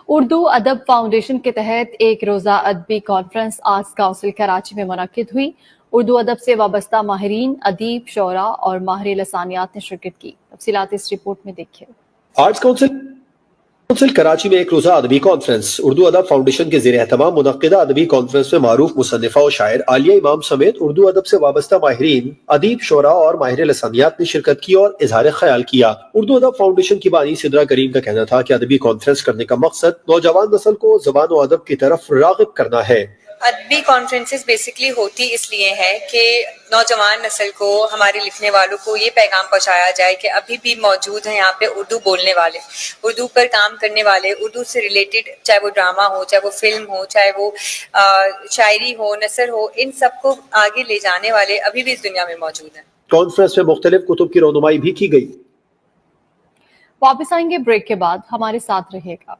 اردو ادب فاؤنڈیشن کے تحت ایک روزہ ادبی کانفرنس آرٹس کونسل کراچی میں منعقد ہوئی۔ اردو ادب سے وابستہ ماہرین، ادیب، شعراء اور ماہر لسانیات نے شرکت کی۔ تفصیلات اس رپورٹ میں دیکھیں۔ آرٹس کونسل کراچی میں ایک روزہ ادبی کانفرنس اردو ادب فاؤنڈیشن کے زیر اہتمام منعقدہ ادبی کانفرنس میں معروف مصنفہ و شاعر عالیہ امام سمیت اردو ادب سے وابستہ ماہرین، ادیب، شعراء اور ماہر لسانیات نے شرکت کی اور اظہار خیال کیا۔ اردو ادب فاؤنڈیشن کی بانی سدرا کریم کا کہنا تھا کہ ادبی کانفرنس کرنے کا مقصد نوجوان نسل کو زبان و ادب کی طرف راغب کرنا ہے۔ ادبی کانفرنسز بیسکلی ہوتی اس لیے ہے کہ نوجوان نسل کو، ہمارے لکھنے والوں کو یہ پیغام پہنچایا جائے کہ ابھی بھی موجود ہیں یہاں پہ اردو بولنے والے، اردو پر کام کرنے والے، اردو سے ریلیٹڈ، چاہے وہ ڈرامہ ہو، چاہے وہ فلم ہو، چاہے وہ شاعری ہو، نثر ہو، ان سب کو آگے لے جانے والے ابھی بھی اس دنیا میں موجود ہیں۔ کانفرنس میں مختلف کتب کی رونمائی بھی کی گئی۔ واپس آئیں گے بریک کے بعد، ہمارے ساتھ رہیے گا۔